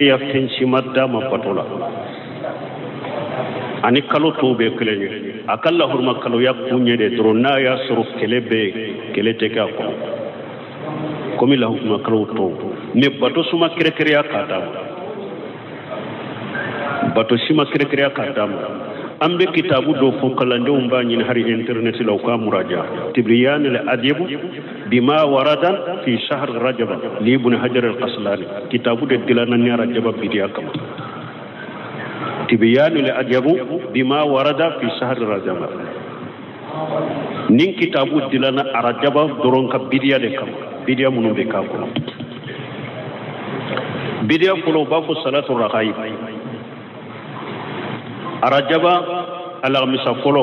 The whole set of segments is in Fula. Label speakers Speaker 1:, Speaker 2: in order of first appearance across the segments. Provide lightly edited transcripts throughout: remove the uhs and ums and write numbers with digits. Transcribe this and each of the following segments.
Speaker 1: ya fensi madda ma patola ani kalo to be klenye akalla hurma kalo ya kunye de drona ya suru kelebe kelete ka ko komi la hurma kalo to ne bato suma kere ya kata bato sima kere ya kata ambe kitabu do fo kalande umba nyin hari internet law ka muraja tibyan al adib bima warada fi shahr rajab li ibn hajar al qaslani kitabu de dilana ni rajab bidiya kam tibyan al adib bima warada fi shahr rajab nin kitabu dilana rajab doron ka bidiya de kam bidiya munum be ka ko bidiya fulo ba fu salatu raqaib arajaba alamisa folo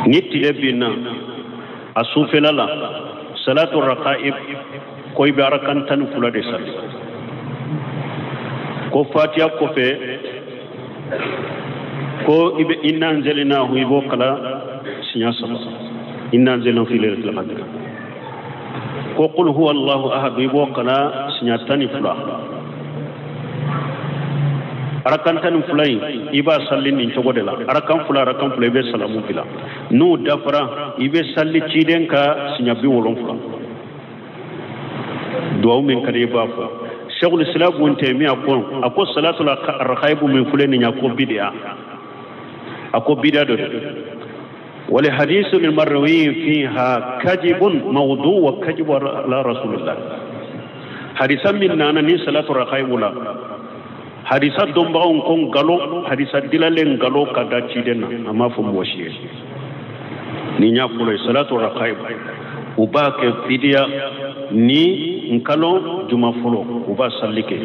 Speaker 1: niti ebina asufelala salatu raqaib koy be arakan tan fula de sal ko fatiha ko fe ko ibe inna anzalna hu ibo kala sinya sama inna anzalna fi lailatul qadr ko qul huwa allah ahad ibo kala sinya tan fula arakan tan fulay iba sallin ni cogo de la arakan fula ibe salamu bila nu dafra ibe salli ciden ka sinya bi wolon fula duwa min kare ba fa shaykhul islam ibn taymiya ko salatu al-raqaib min fulani nya ko bid'a do wal hadith al-marwi fiha kadhibun mawdu' wa kadhib ala rasulillah hadisan min nana ni salatu al-raqaib la hadisa don bawon kon galo hadisa dilalen galo kada cidena amma fu moshi ni nya fulo salatu raqaib uba ke fidia ni nkalo juma fulo uba sallike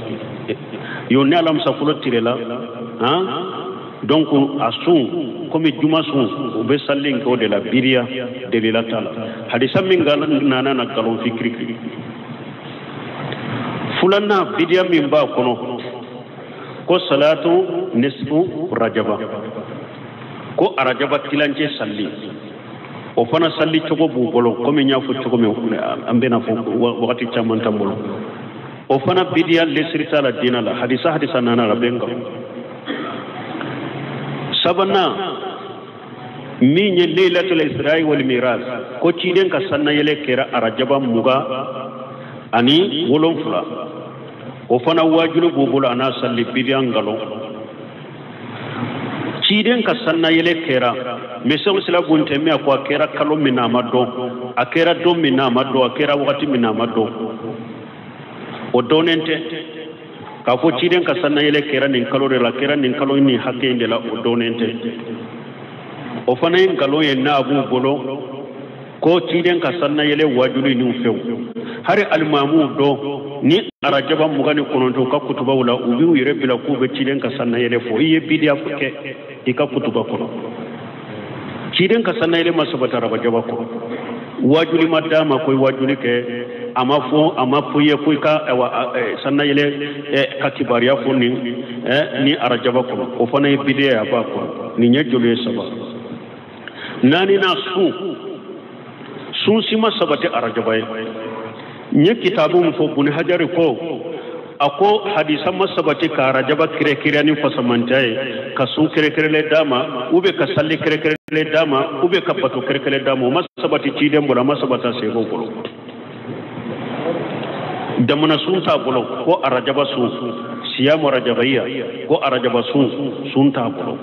Speaker 1: yo ne alam sa fulo tirela ha donc asun comme juma sun ube sallin ko de la biria de la tala hadisa min galan nana na galo fikri fulana bidia min ba kono ko salatu nisfu rajaba ko arajaba tilanje salli o fana salli cogo bu bolo ko mi nyafu cogo me ambena fo wakati chaman tambolo o fana bidiya lesrita la dina la hadisa nana la benga sabana mi nye lailatul isra wal miraj ko ciden ka sanna yele kera arajaba muga ani wolon fula o fana wajulu bubula ana salli bidiyan galo ciden ka sanna yele kera mesel sila gunte mi akwa kera kalo mina mado akera do mina mado akera wakati mina mado o donente ka fo ciden ka sanna yele kera nin kalo re la kera nin kalo ni hakke inde la o donente o fana en galo ye na abu bolo ko ciden ka sanna yele wajulu ni few hari almamu do ni arajaba mugani kononto ka kutuba wala ubi yere bila ku be ciden ka sanna yele fo iye bidia fuke ika kutuba kono ciden ka sanna yele masabata rabajaba ko wajuli madama koy wajuli ke ama fo ye koy ka sanna yele ka kibariya fo ni arajaba ko o fana ye bidia ba ko ni nyajole saba nani na sun sima sabati arajaba nye kitabu mfo buni hajari ko ako hadisa masabati ka rajaba kire ni fasamantaye ka sun kire le dama ube ka salli kire le dama ube ka batu kire le dama masabati ciden bola masabata sego bolo damana sun ta bolo ko arajaba sun siyamu rajabaiya ko arajaba sun ta bolo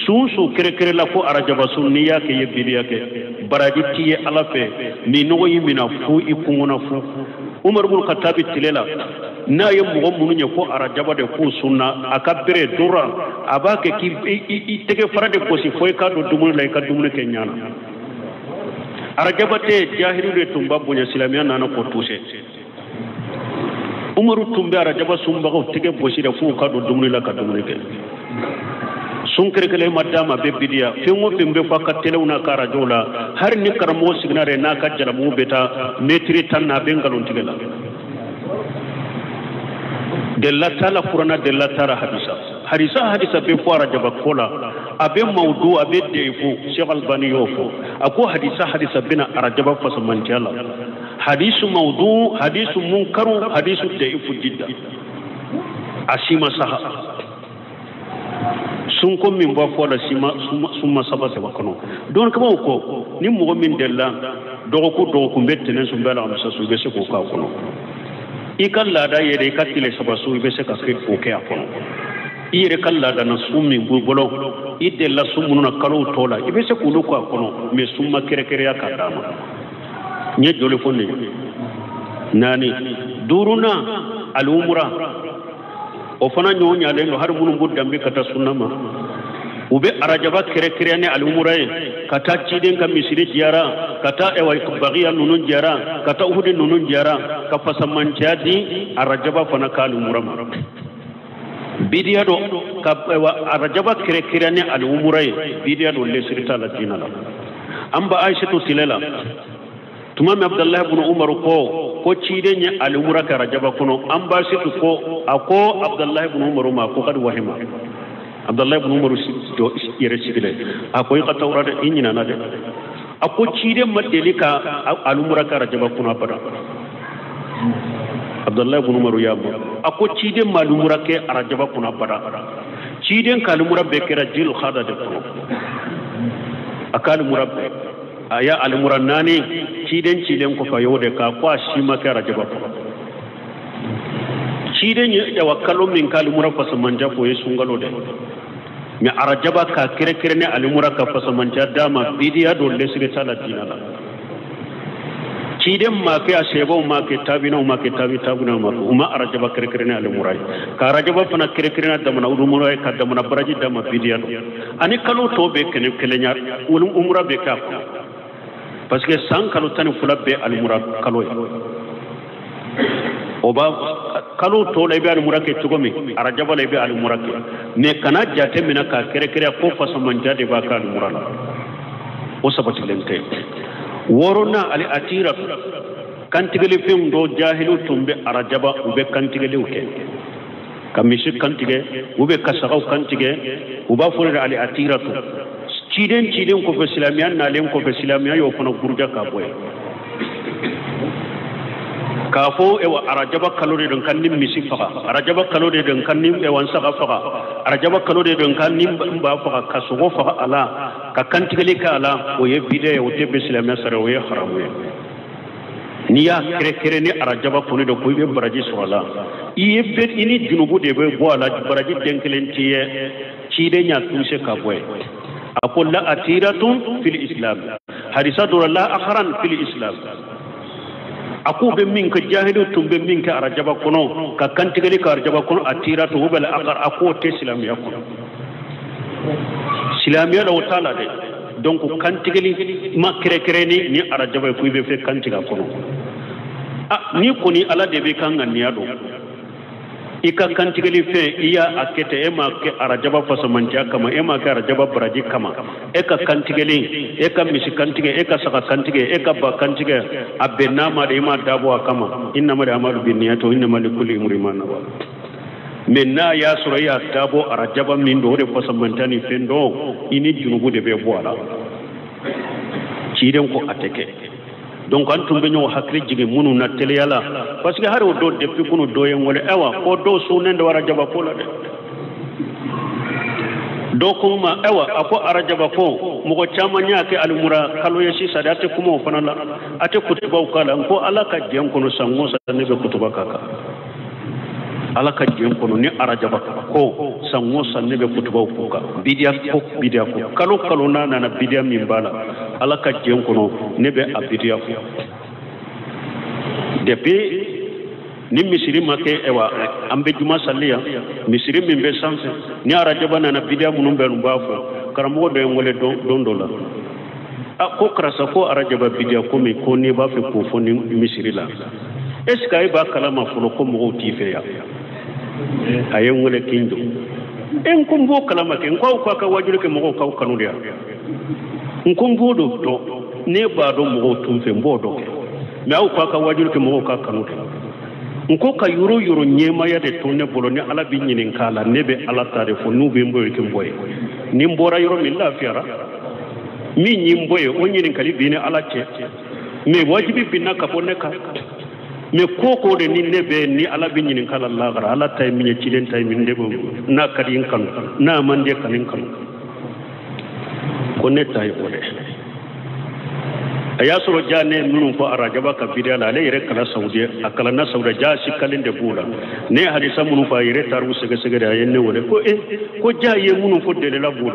Speaker 1: sun kire la ko arajaba sun ni yake yebili yake baraji tiye alafe ni no yimina fu ikunguna fu umar ibn khattab tilela na yem mo mununya ko arajaba de ko sunna akabire dura abake ki tege farade ko si foy ka do dumul lay ka dumul ke nyana arajaba te jahiru de tumba bunya silamiya nana ko tuse umar tumbe arajaba sumba ko tege bosi de fu ka do dumul la ka dumul ke sun kirkile madama be bidiya fengo fembe faka telewna kara jola har ni karamo signare na ka jaramu beta metri tan na bengalon tigela della tala qur'ana della tara hadisa be fara jaba kola abe mawdu abe defu Sheikh Albani yofo ako hadisa bina arajaba fasamantiala hadisu mawdu hadisu munkaru hadisu daifu jidda asima saha sun ko min ba fo la summa sabata bakono don kama ko ni mo min della dogo ko bettene sun bela am sa su be se ko ka kono ikalla da yere katile sabasu be se ka ko ke akono ire kalla da na summi bolo ide la sumunu na kalo tola ibe se ko ko akono me summa kere ya kadama nye jole fonne nani duruna al umra o fana nyonya le no har munum buddambe kata sunnama ube arajaba kere ne al umra kata ciden kam misiri jara kata e way bagiya nunun jara kata uhudi nunun jara ka fasaman jadi arajaba fana kal umra bidiya do ka arajaba kere ne al umra bidiya do le sirita la dinala amba aisha to tilela tumam abdullah ibn umar ko ciden ya al umra ka rajaba kuno amba situ ko ako abdullah ibn umar ma ko kad wahima abdullah ibn umar do yere sigile akoy ka tawrada inyina na de ako ciden madelika al umra ka rajaba kuno abada abdullah ibn umar ya mo ako ciden mal umra ke rajaba kuno abada ciden ka al umra be kera jil khada de kuno akal murabbe aya al murannani ciden ko fa yode ka kwa shi maka rajaba ko ciden ya wakkalo min kal murabba samanja ko yesungalo de mi arajaba ka kire ne al muraka fa samanja dama bidiya do lesire tala dinala ciden ma ke asebo ma ke tabina ma ke tabina ma uma arajaba kire ne al murai ka rajaba fana kire na damana udumurai ka damana baraji dama bidiya do ani kalo to be kelenya ulum umra be ka parce que san kalo tani fula be al murad kalo oba kalo to lay be al murad ke tugomi arajaba lay be al murad ne kana jate mina ka kere ko faso man jade ba ka al murad o sabati lente worona ali atira kantigele fem do jahilu tumbe arajaba ube kantigele uke kamisi kantige ube kasagaw kantige uba fulre ali atira ciden ko fe islamiyan na len ko fe islamiyan yo fana gurja ka boy ka fo e wa arajaba kalore don kan nim misi faga arajaba kalore don kan nim e wan saga faga arajaba kalore don kan nim ba faga ka so faga ala ka kantigele ka ala o ye bide o te be islamiyan sare o ye haramu ni ya kere ni arajaba fone do ko be baraji so ala iye be ini junubu de be bo ala baraji denkelentiye ciden ya tuse ka boy أقول لا أتيرة في الإسلام حديثة لا أخران في الإسلام أقول بمنك جاهل تم بمنك أرجب كنو ككنتكلي كأرجب كنو أتيرة هو بل أخر أقول تسلام يكون سلام يلو تعالى ده donc kantigeli ma kere ni arajaba ku be fe kantiga kono ni koni ala de be kanga niado ika kantigeli fe iya akete ema ke arajaba fasamanja kama ema ke arajaba braji kama eka kantigeli eka misi kantige eka saka kantige eka ba kantige abenna ma de ma dabo kama inna ma amalu binniyato inna ma likulli imrin ma nawa menna ya suraya dabo arajaba min do de fasamanja ni fendo ini junubu de be boala ciden ko ateke donc an tumbe ñoo hakri jige munu na tele yala parce que haro do depuis kunu do yen wala ewa ko do sunen do wara jaba ko la de do kuma ewa ako arajaba ko mo ko chama nyaake almura kalo yeshi sadate kuma fana la ate kutuba kala ko alaka jen kono sango sa ne be kutuba kaka alaka jen kono ni arajaba ko sango sa ne be kutuba ko bidia ko kalo na bidia min bala alaka jen kono ne be abidia ko depuis ni misiri make ewa ambe juma salliya misiri min be sanse ni arajaba na bidia munum be mbafo karamo do ngole don dola ko krasa ko arajaba bidia ko mi ko ne ba fe ko fo ni misiri la est ce que ba kalama fulo ko mo tife ya ayen ngole kindo en ko mbo kalama ke ko ka wajuru ke mo ko kanu dia nkumbu do to ne ba do mo tumfe mbodo ke me aw ka wajuru ke mo ka kanu ke nko ka yuro nyema ya de tonne bolo ni ala bi nyinin kala nebe ala tare fo nube mboye ke mboye ni mbora yuro min la fiara mi nyi mboye o nyinin kali bi ne ala ce mais wajibi binna ka bonne ka mais koko de ni nebe ni ala bi nyinin kala Allah gara ala tay min ci den tay min debo na kadin kan na man de kan ko ne tay ko de aya soro jane nunu ko arajaba ka bidia la le yere kala saudi akala na sauda ja shikalin de bula ne hadisa munu fa yere taru sege sege da yenne wole ko ko jaye munu ko de la bula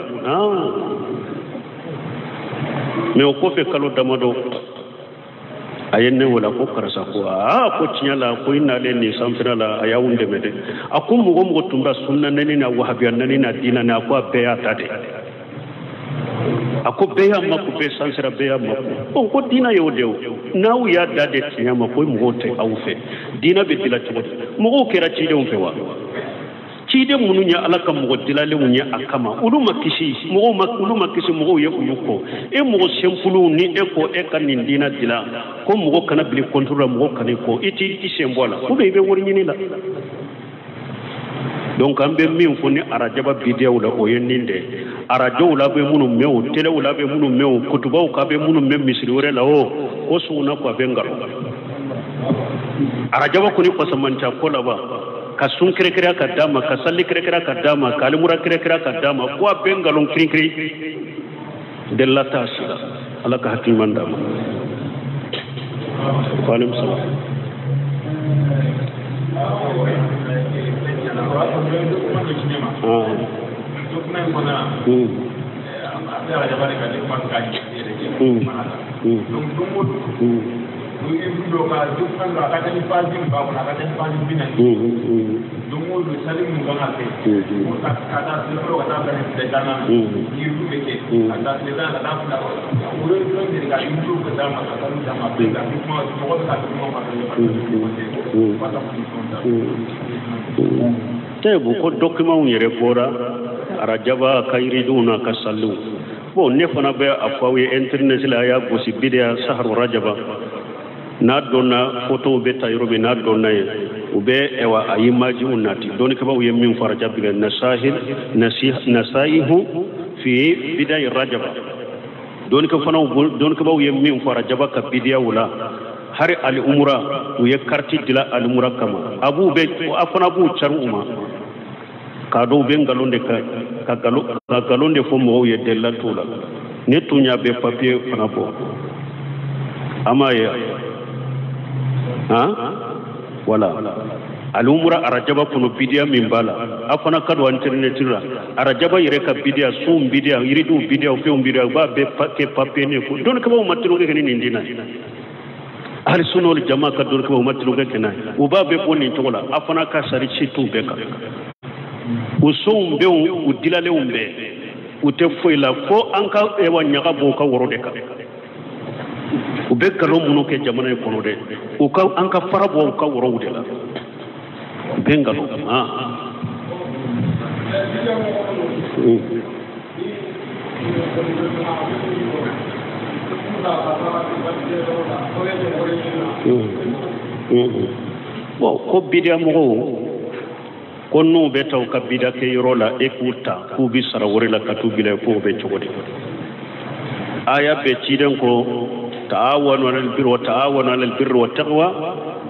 Speaker 1: me ko fe kalo damado ayenne wala ko karasa ko ko tinyala ko ina le ni samfira la aya wunde mede akum mo tumba sunna nani na wahabiyan nani na dina na ko be atade ako beya makko be sansira beya makko ko dina yodew naw ya dade tinyama ko mo te awfe dina be dilati mo kera ci de on fewa ci de mununya alaka mo dilale munya akama uluma kishi mo ye uyuko e mo sempulu ni e ko e kan dina dila ko mo kana bili control mo kan ko iti isembola ko be wori nyini la donc ambe min foni arajaba video la o yenninde arajo la be munu mew tele la be munu mew kutubaw ka be munu mem misri wore la o suna ko be ngaro arajaba ko ni ko samanta ko la ba ka sun kire ka dama ka salli kire ka dama ka limura kire ka dama ko be ngalon kire de la tasila ala ka hakiman dama wa alaykum salam tebu ko document yere bora arajaba kayriduna kasallu bon ne fana be afawi internet la ya gosi bidia sahar rajaba na donna photo be tayro be na donna ube ewa ayimaji unati doni kaba uye min faraja biga nasaihu fi bidai rajaba doni ka fana doni kaba uye min faraja ka bidia wala hari al umra uye karti dila al umra kama abu be afana abu charu uma kado be ngalonde ka galonde fo mo uye della tula ne tunya be papier fana bo amaye wala alumura arajaba kuno bidia mimbala afana kadu internet ra arajaba yire ka bidia sum bidia yiridu bidia fe bidia ba be ke papier ne ko don ka ba matiro ke ni ndina ahli sunna wal jamaa ka don ka ba matiro ke na u ba be bonni tola afana ka sari chitu beka usum be u dilale umbe u te foila ko anka e wa nyaga bo ka woro de ka ube kalo muno ke jamana kono de o ka anka farabo ka woro de la bengalo bon ko bidia mo ko no be taw ka bidia ke yorola ekuta ku bi sara worila ka tubila ko be chogode aya be ciden ko تعاونوا على البر وتعاونوا على البر والتقوى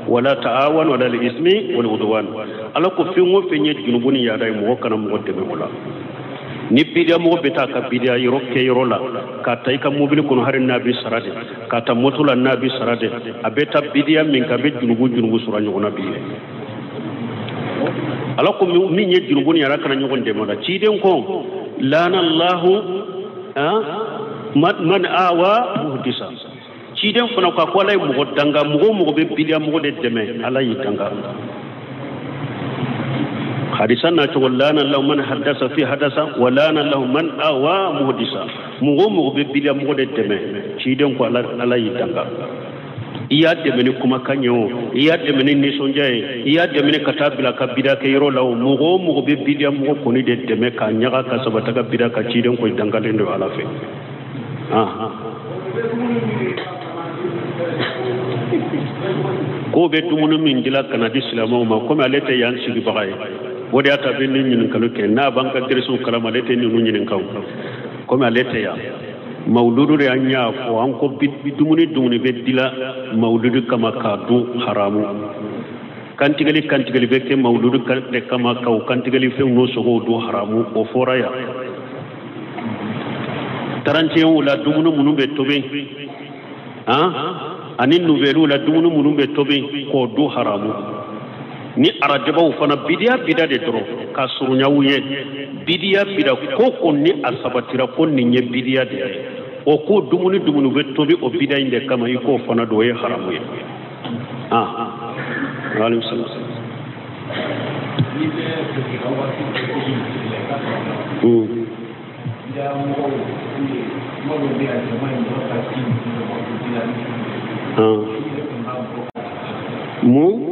Speaker 1: ولا تعاونوا على الإثم والعدوان ala ko fengo fenye junubuni ya dai mo kana mo de wala ni bidia mo beta ka bidia yoro ke yoro la ka tay ka mobile kono harin nabi sarade ka ta motula nabi sarade abeta bidia min ka be junubu sura nyogo nabi ala ko mi nye junubuni ya kana nyogo de mala ci den ko lana allah man awa muhdisa ci den fana ko ko lay mo danga mo be bidia mo de deme ala yi danga hadisan na ce wallana lahu man haddasa fi hadasa wallana lahu man awa muhdisa mo be bidia mo de deme ci den ko ala yi danga iya deme ni kuma kanyo iya deme ni sonjaye iya deme ni katabila ka bida ke yoro lawo mo be bidia mo ko ni de deme ka nyaga ka sabata ka bida ka ci den ko danga le ndo ala fe ko be dumunu min dila kana di islamo ma ko ma lete yan sigi bagay wodi ata be ni nyin kanu ke na banka dresu kala ma lete ni nu nyin kaw ko ma lete ya mauludu de anya fo an ko dumuni be dila mauludu kama kadu haramu kantigali be ke mauludu de kama ka kantigali fe no sogo do haramu o foraya tarante wala dumunu munu be tobe anin nubelu la dumunu munu be tobe ko do haramu ni arajabaw fana bidia de doro ka surunya wuye bidia ko ni asabatira ko ni nye bidia de o ko dumunu be tobe o bidia inde kama iko fana do ye haramu ye alayhi salam mu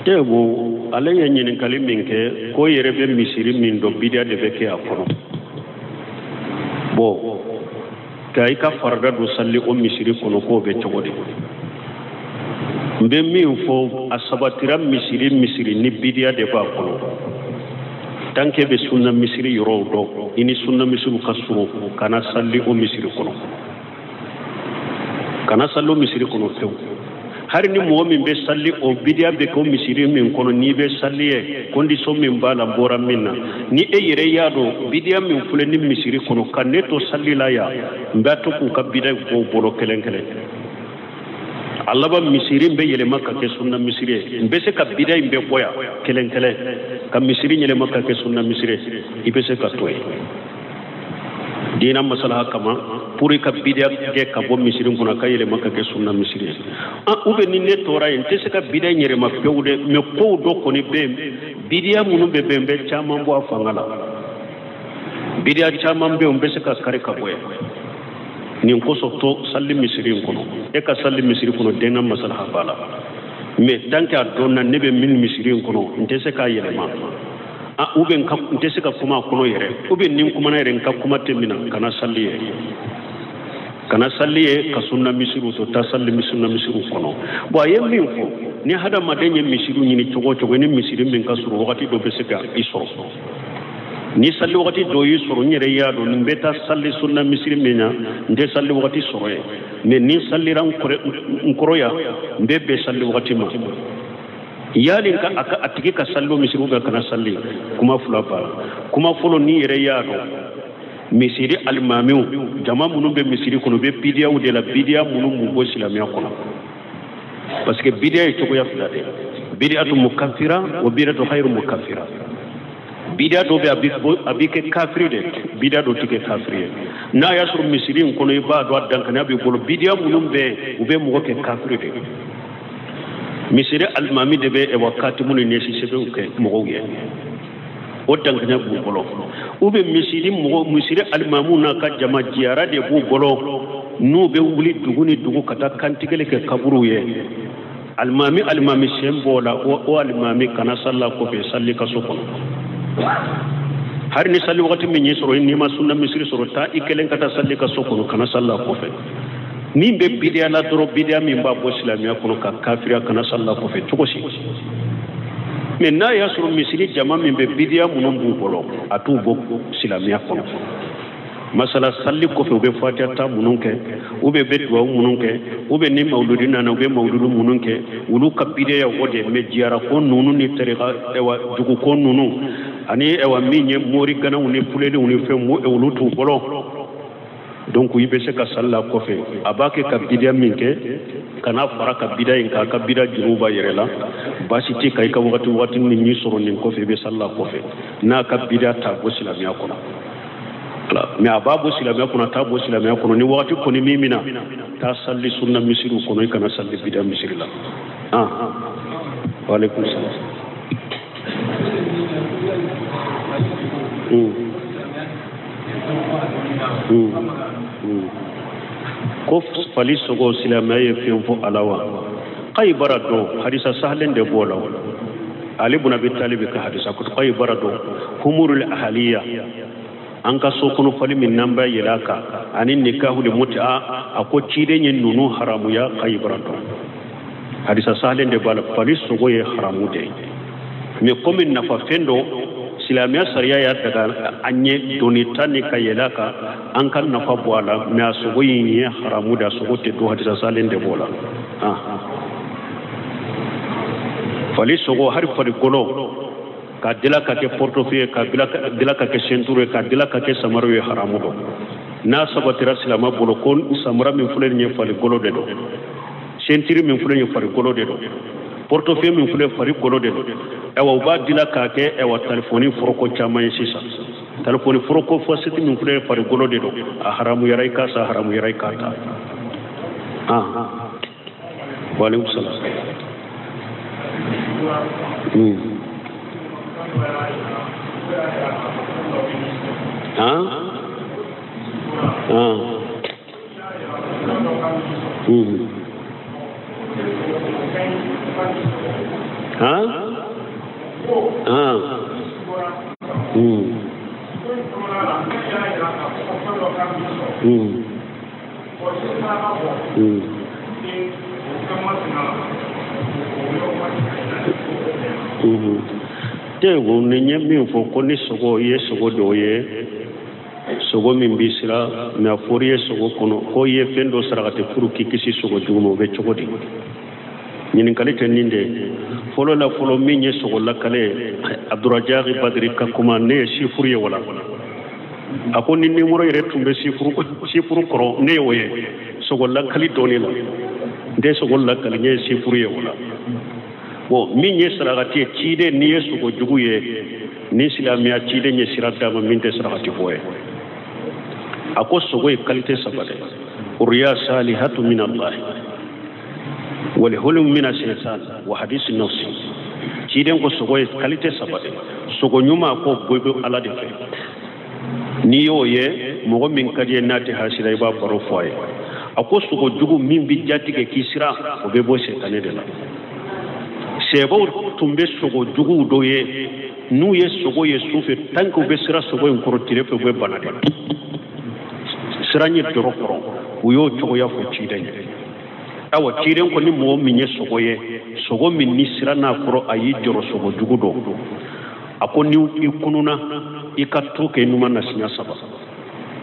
Speaker 1: Tebo ale ye ɲininkali min kɛ ko yɛrɛ bɛ misiri min dɔn bidiya de bɛ kɛ a kɔnɔ bon ka i ka farida don salli o misiri kɔnɔ k'o bɛ cogo di n bɛ min fɔ a sabatira misiri ni bidiya de b'a kɔnɔ tant que bɛ sunna misiri yɔrɔw dɔn i ni sunna misiriw ka surun kana salli o misiri kɔnɔ kana salli o misiri kɔnɔ fewu hari ni mɔgɔ min bɛ salli o bidiya bɛ kɛ o misiri min kɔnɔ n'i bɛ salli ye condition min b'a la bɔra min na ni e yɛrɛ y'a dɔn bidiya min filɛ ni misiri kɔnɔ ka ne to salli la yan n b'a to k'u ka bidiya bɔ bolo kelen a laban misiri bɛ yɛlɛma ka kɛ sunna misiri ye n bɛ se ka bidiya in bɛ bɔ yan kelen ka misiri yɛlɛma ka kɛ sunna misiri ye i bɛ se ka to yen diina masalaha kama pour ka bidiya kɛ ka bɔ misiri kɔnɔ ka yɛlɛma ka kɛ sunna misiri ye ou bien ni ne tora yen n tɛ se ka bidiya yɛlɛma pewu dɛ mais kow dɔ kɔni bɛ yen bidiya minnu bɛ bɛn bɛ caman bɔ a fanga la bidiya caman bɛ yen n bɛ se ka kari ka bɔ yan nin kosɔn to salli misiri kɔnɔ e ka salli misiri kɔnɔ diina masalaha b'a la mais tant que a dɔn na ne bɛ min misiri kɔnɔ n tɛ se k'a yɛlɛma ou bien n tɛ se ka kuma a kɔnɔ yɛrɛ ou bien ni n kumana yɛrɛ n ka kuma tɛ min na kana salli ye ka sunna misiriw to ta salli sunna misiriw kɔnɔ bon a ye min fɔ ni hadamaden ye misiriw ɲini cogo cogo ni misiri min ka sɔrɔ wagati dɔ bɛ se ka i sɔrɔ ni salli wagati dɔ y'i sɔrɔ n yɛrɛ y'a dɔn nin bɛ taa salli sunna misiri min na n tɛ salli wagati sɔrɔ ye mais ni sallira n kɔrɔ yan n bɛ bɛn salli wagati ma yali a tigi ka salli o misiri bɛ kana salli kuma fila b'a kuma fɔlɔ ni yɛrɛ y'a dɔn misiri alimamiw jama minnu bɛ misiri kɔnɔ u bɛ bidiyaw de la bidiya minnu m'u bɔ silamɛya kɔnɔ parce que bidiya ye cogoya fila de bidiyatu mukaffira wa bidiyatu ghayru mukaffira bidiya dɔ bɛ a bɛ kɛ kafiri de bidiya dɔ tɛ kɛ kafiri ye n'a y'a sɔrɔ misiri in kɔnɔ i b'a dɔn a dankaniya b'i bolo bidiya minnu bɛ u bɛ mɔgɔ kɛ kafiri de misiri alimami de bɛ katimu ni nesi sɛbɛnw kɛ mɔgɔw ye o dankaniya b'u bolo ou bien misiri alimamu n'a ka jama jiyara de b'u bolo n'u bɛ wuli dugu ni dugu ka taa kantigɛli kɛ kaburuw ye alimami sen b'o la o alimami kana salla kɔfɛ salli ka so kɔnɔ hari ni salli wagati min y'i sɔrɔ n'i ma sunna misiri sɔrɔ taa i kelen ka taa salli ka so kɔnɔ kana salla kɔfɛ min bɛ bidiya la dɔrɔn bidiya min b'a bɔ silamɛya kɔnɔ ka kafiriya kana salla kɔfɛ cogo si mais n'a y'a sɔrɔ misiri jama min bɛ bidiya minnu b'u bolo a t'u bɔ silamɛya kɔnɔ masala salli kɔfɛ u bɛ fatiha ta minnu kɛ u bɛ duwawu minnu kɛ u bɛ ni mawludi nana u bɛ mawludu minnu kɛ olu ka bidiya o de mais jiyara ko ninnu ni tarika dugu ko ninnu ani min ye mori ganaw ni fulenniw ni fɛnw olu t'u bolo donc i bɛ se ka salla kɔfɛ a b'a kɛ ka bidiya min kɛ kana fara ka bidiya in kan a ka bidiya juruw b'a yɛrɛ la baasi tɛ ka i ka wagati min y'i sɔrɔ nin kɔfɛ i bɛ salla kɔfɛ n'a ka bidiya t'a bɔ silamɛya kɔnɔ mais a b'a bɔ silamɛya kɔnɔ a t'a bɔ silamɛya kɔnɔ ni wagati kɔni min mina taa salli sunna misiriw kɔnɔ i kana salli bidiya misiri la waaleykum salaam ko fali sogo silamɛya ye fɛn fɔ ala wa k'ayi bara dɔn hadisa sahalen de b'o la Ali ibn Abi Talib ka hadisa ko k'ayi bara dɔn humurul ahaliya anka sokono fali min namba yelaka ani nikahu de mut'a ako cide nyen nunu haramu ya qaybrato hadisa sahlen de bala fali sogo ye haramu de me comme nafa fendo silamiya sariya ya daga anye doni tani ka yelaka an kan nafa boala me asogo ye haramu da sogo te do hadisa sahlen de bola fali sogo har fali golo ka dila ka ke portefeuille ka dila ka ke ceinture ka dila ka ke samaro ye haramu do na sabatira silama bolo kon samara min fulen nye fali golo de do ceinture min fulen nye fali golo de do portefeuille min fulen fali golo de do ewa uba dila ka ke ewa telefoni foroko chama sisa telefoni foroko fositi min fulen fali golo de do a haramu yarai ka sa haramu yarai ka ta wa alaikum salam Tego nenye min fo ko ni sogo ye sogo do ye sogo min bisira na foriye sogo kono ko ye fendo saragate furu kikisi sogo jumo be chogodi nyinin kalite ninde folo la folo min ye sogo la kale abdurajari badri ka kuma ne sifuru ye wala ako ni numero yere tumbe sifuru koro ne woye sogo la kali doni la de sogo la kali ne sifuru ye wala bon min ye saragati cide ni ye sogo jugu ye ni silamiya cide nye sirada ma min te saragati boye ako sogo ye qualité sabade uriya salihatu min Allah wal hulum min ash-shaytan wa hadith an-nafs cide ko sogo ye qualité sabade sogo nyuma ko boybe ala de fe ni yo ye mogo min kadiye nati hasira iba baro foye ako sogo jugu min bi jatige kisira o be bo setane de la sebo tumbe sogo jugu do ye nu ye sogo ye sufe tanko be sira sogo en korotire fe be banade siranye doro koro uyo chogo ya fo chiden awa chiden ko ni mo minye sogo min ni sira na koro ayi joro sogo jugu do ako ni ikununa ikatoke numa na sinya saba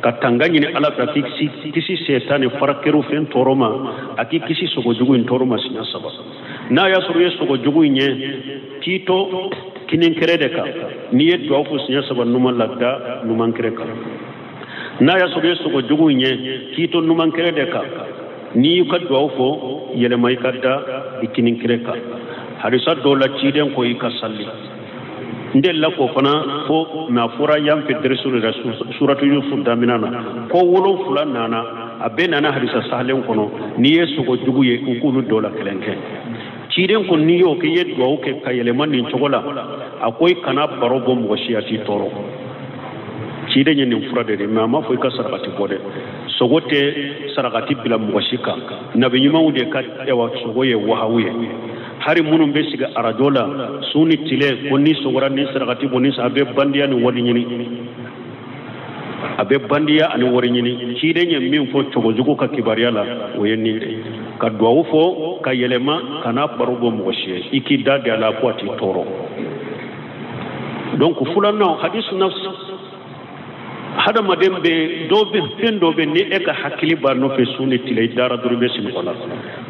Speaker 1: katangani ni ala ta kisi setane farakeru fen toroma aki kisi sogo jugu in toroma sinya saba na ya suru yesu ko jugu nye kito kinin kerede ka ni yeddo afu sinya saba numa ladda numan kereka na ya suru yesu ko jugu nye kito numan kerede ka ni kaddo afu yele mai kadda ikinin kereka harisa dola ciden ko ikasalli ndella ko fana fo na fura yam fi suratu yusuf daminana ko wolo fulana na abena na harisa sahlen kono ni yesu ko jugu ye ukunu dola kelenke ciden ko ni yo ke yeddo o ke kayele man ni chogola akoy kana barogo mo shiati toro ciden ni fura de mama fo ka sarati bode sogote saragati bila mo shika nabi nyuma ude ka ewa sogoye wahawiye hari munum be siga aradola suni tile konni sogora ni saragati boni abe bandiya ni wodi nyini abe bandiya ani wori nyini ciden ni min fo chogojugo ka kibariyala o yenni ka duwawu fo ka yelema kana barogo mo shiye iki dade ala kwati toro donc fulana hadith nafs hada madembe dobe pendobe ni eka hakili barno fe suni tile dara durbe sin kola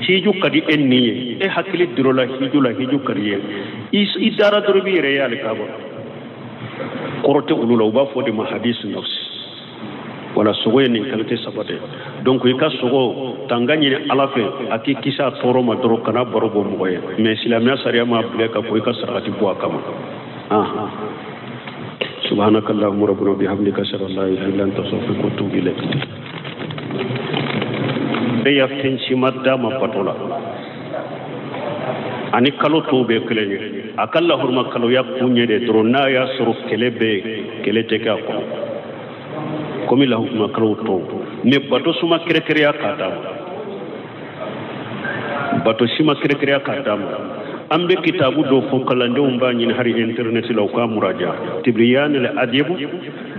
Speaker 1: hiju kadi enniye e hakili dirola hiju kariye is dara durbi real kabo korote ulula uba fo de ma hadith nafs wala sogo ni kalite sabade donc ika sogo tangani ni alafe aki kisa toro ma doro kana barogo moye mais islamia sariya ma bleka ko ika sarati bo kama سبحانك اللهم ربنا وبحمدك اشهد ان لا اله الا انت استغفرك واتوب اليك beya fenci madda ma patola ani kalo to be kelenya akalla hurma kalo ya kunye de drona ya suru kelebe kelete ka ko komi la hurma kalo to ne bato suma krekere ya kata bato sima krekere ya kata ambe kitabu do fo kalande umba nyin hari internet law ka muraja tibyan al adib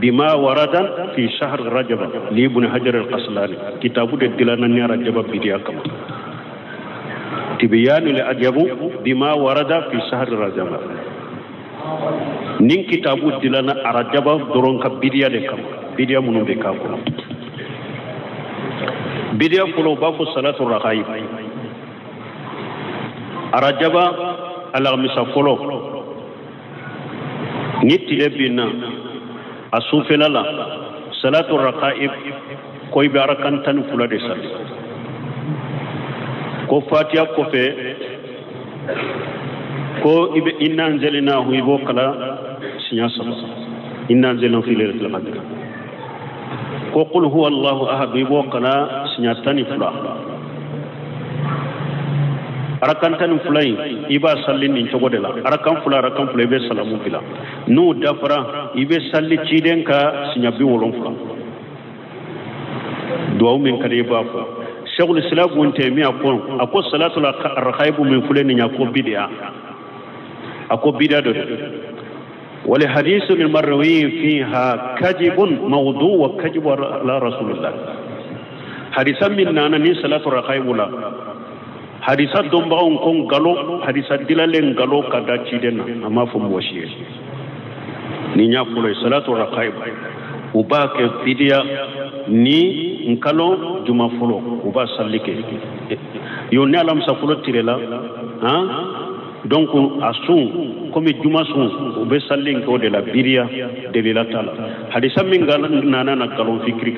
Speaker 1: bima warada fi shahr rajab li ibn hajar al qaslani kitabu de dilana ni rajab bidiya kama tibyan al adib bima warada fi shahr rajab nin kitabu dilana rajab doron ka bidiya de kama bidiya munum be ka ko bidiya fulo babu salatu raqaib arajaba alamisa folo niti ebina asufelala salatu raqaib ko ibe arakan tan fula de sal ko fatiha ko fe ko ibe inna anzalna hu ibo kala sinya sama inna anzalna fi lailatul qadr ko qul huwa allah ahad ibo kala sinya tan fula arakan tan fulay iba sallin ni cogo de la arakan fula ibe salamu bila nu dafara ibe salli ciden ka sinya bi wolon fula duwa min kare ba fa shaykhul islam wonte mi akon salatu al-raqaib min fulani nya ko bid'a ako bid'a do wal hadith al-marwi fiha kadhibun mawdu' wa kadhib la rasulullah hadisan min nana ni salatu al-raqaib la hadisa don ba on kon galo hadisa dilalen galo kada cidena amma fu moshi ni nya fulo salatu raqaib uba ke fidia ni nkalo juma fulo uba sallike yo ne alam sa fulo tirela ha donc asun comme juma sun ube sallin ko de la biria de la tala hadisa min nana na galo fikri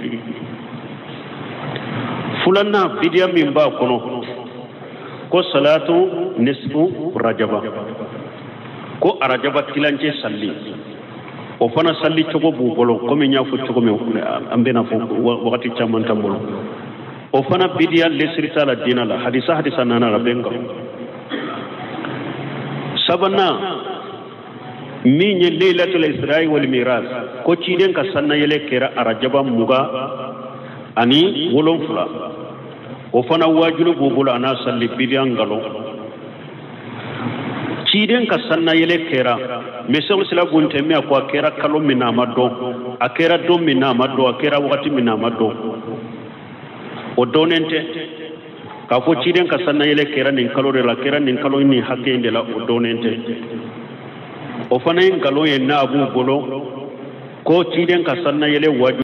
Speaker 1: fulana fidia min ba kono ko salatu nisfu rajaba ko arajaba tilanje salli o fana salli cogo bu bolo ko mi nya fu cogo me ambena fu wakati chaman tambolo o fana bidiya lesrita la dina la hadisa nana la benga sabana mi nye lailatul isra wal miras ko ciden ka sanna yele kera arajaba muga ani wolon fula o fana wajulu bubula ana salli bidiyan galo ciden ka sanna yele kera mesel sila gunte mi akwa kera kalo mina mado akera do mina mado akera wakati mina mado o donente ka fo ciden ka sanna yele kera nin kalo de la kera nin kalo ni hakke de la o donente o fana en galo ye na abu bolo ko ciden ka sanna yele waju